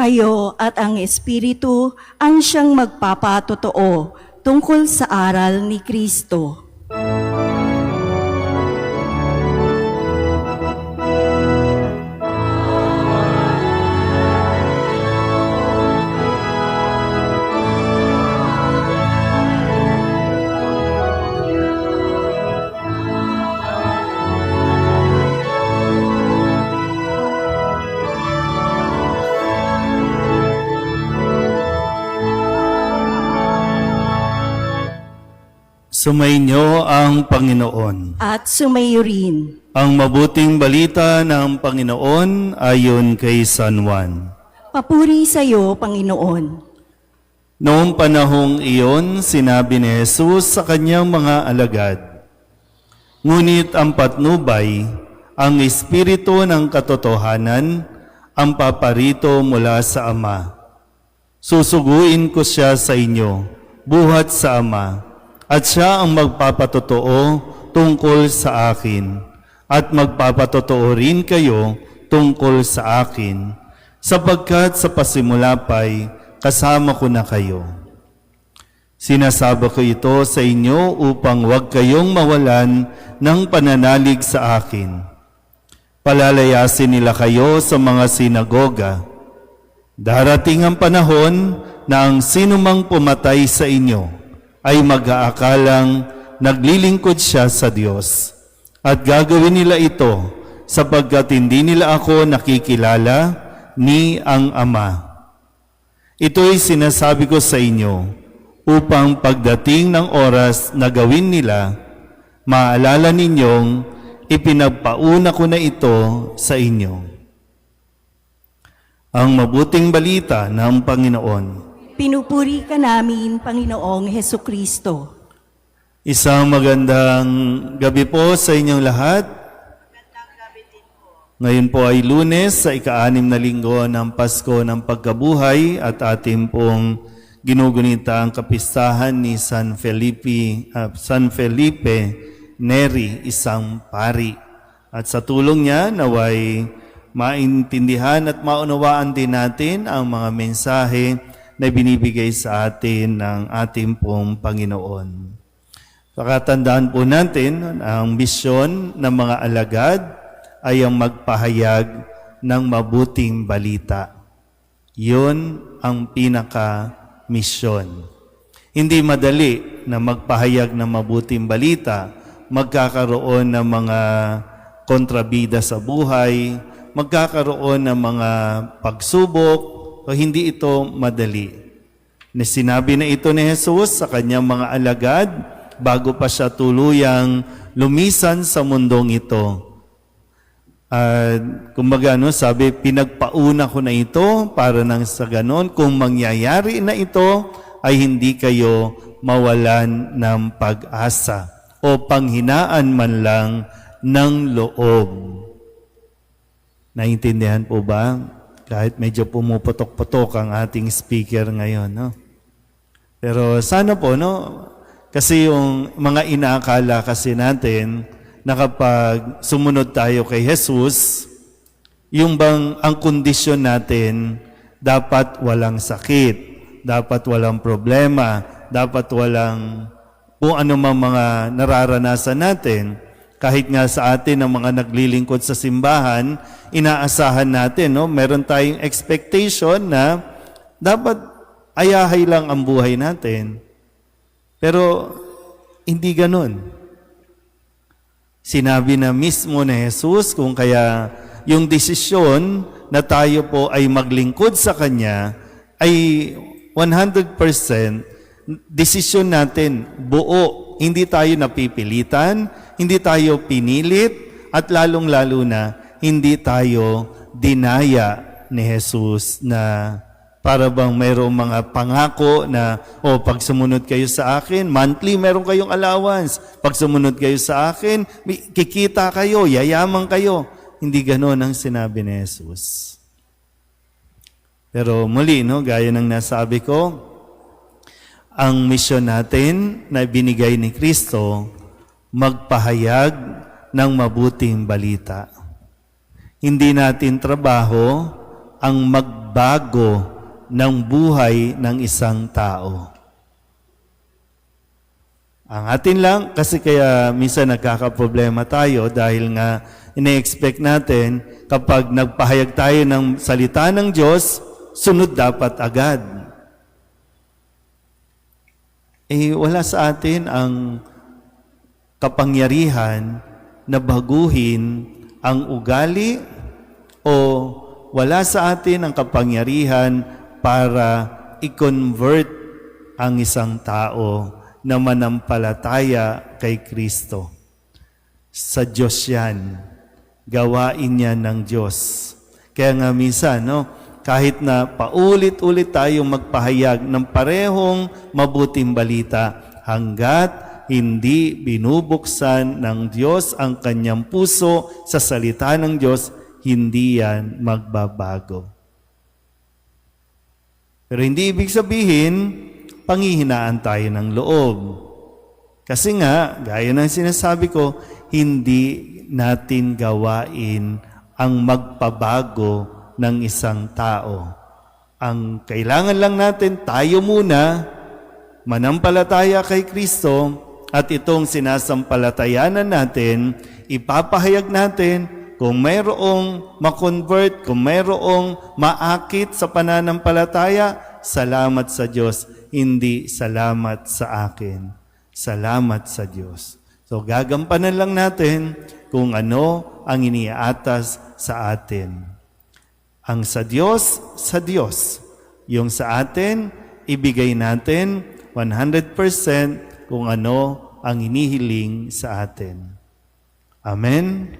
Kayo at ang Espiritu ang siyang magpapatotoo tungkol sa aral ni Kristo. Sumainyo ang Panginoon. At sumayo rin. Ang mabuting balita ng Panginoon ayon kay San Juan. Papuri sa iyo, Panginoon. Noong panahong iyon, sinabi ni Jesus sa kanyang mga alagad, "Ngunit ang patnubay, ang Espiritu ng katotohanan, ang paparito mula sa Ama. Susuguin ko siya sa inyo, buhat sa Ama, at siya ang magpapatotoo tungkol sa akin, at magpapatotoo rin kayo tungkol sa akin, sapagkat sa pasimula pa'y kasama ko na kayo. Sinasabi ko ito sa inyo upang huwag kayong mawalan ng pananalig sa akin. Palalayasin nila kayo sa mga sinagoga. Darating ang panahon na ang sinumang pumatay sa inyo ay mag-aakalang naglilingkod siya sa Diyos. At gagawin nila ito sapagkat hindi nila ako nakikilala ni ang Ama. Ito'y sinasabi ko sa inyo upang pagdating ng oras na gawin nila, maalala ninyong ipinagpauna ko na ito sa inyo." Ang mabuting balita ng Panginoon. Pinupuri ka namin, Panginoong Hesukristo. Isang magandang gabi po sa inyong lahat. Ngayon po ay Lunes sa ika-6 na linggo ng Pasko ng Pagkabuhay at ating pong ginugunita ang kapistahan ni San Felipe Neri, isang pari. At sa tulong niya naway maintindihan at maunawaan din natin ang mga mensahe na binibigay sa atin ng ating pong Panginoon. Pakatandaan po natin, ang misyon ng mga alagad ay ang magpahayag ng mabuting balita. Yun ang pinaka-misyon. Hindi madali na magpahayag ng mabuting balita, magkakaroon ng mga kontrabida sa buhay, magkakaroon ng mga pagsubok, o hindi ito madali. Sinabi na ito ni Jesus sa kanyang mga alagad bago pa siya tuluyang lumisan sa mundong ito. Kumbaga, sabi, pinagpauna ko na ito para nang sa ganon, kung mangyayari na ito, ay hindi kayo mawalan ng pag-asa o panghinaan man lang ng loob. Naintindihan po ba? Kahit medyo pumuputok-putok ang ating speaker ngayon, no? Pero sana po, no? Kasi yung mga inaakala kasi natin na kapag sumunod tayo kay Jesus, yung bang ang kondisyon natin, dapat walang sakit, dapat walang problema, dapat walang kung ano mang mga nararanasan natin. Kahit nga sa atin ang mga naglilingkod sa simbahan, inaasahan natin, no? Meron tayong expectation na dapat ayahay lang ang buhay natin. Pero hindi ganun. Sinabi na mismo ni Jesus kung kaya yung desisyon na tayo po ay maglingkod sa Kanya ay 100% desisyon natin, buo. Hindi tayo napipilitan, hindi tayo pinilit, at lalong-lalo na hindi tayo dinaya ni Jesus na para bang mayroong mga pangako na, pag sumunod kayo sa akin, monthly meron kayong allowance. Pag sumunod kayo sa akin, kikita kayo, yayaman kayo. Hindi ganoon ang sinabi ni Jesus. Pero muli, no, gaya ng nasabi ko, ang misyon natin na binigay ni Kristo, magpahayag ng mabuting balita. Hindi natin trabaho ang magbago ng buhay ng isang tao. Ang atin lang, kasi kaya minsan nagkakaproblema tayo dahil nga ine-expect natin kapag nagpahayag tayo ng salita ng Diyos, sunod dapat agad. Wala sa atin ang kapangyarihan na baguhin ang ugali o wala sa atin ang kapangyarihan para i-convert ang isang tao na manampalataya kay Kristo. Sa Diyos yan. Gawain niya ng Diyos. Kaya nga minsan, kahit na paulit-ulit tayong magpahayag ng parehong mabuting balita, hanggat hindi binubuksan ng Diyos ang kanyang puso sa salita ng Diyos, hindi yan magbabago. Pero hindi ibig sabihin, panghihinaan tayo ng loob. Kasi nga, gaya ng sinasabi ko, hindi natin gawain ang magpabago ng isang tao. Ang kailangan lang natin, tayo muna, manampalataya kay Kristo, at itong sinasampalatayanan natin, ipapahayag natin kung mayroong makonvert, kung mayroong maakit sa pananampalataya, salamat sa Diyos, hindi salamat sa akin. Salamat sa Diyos. So gagampanan lang natin kung ano ang iniaatas sa atin. Ang sa Diyos, yung sa atin, ibigay natin 100% kung ano ang inihiling sa atin. Amen.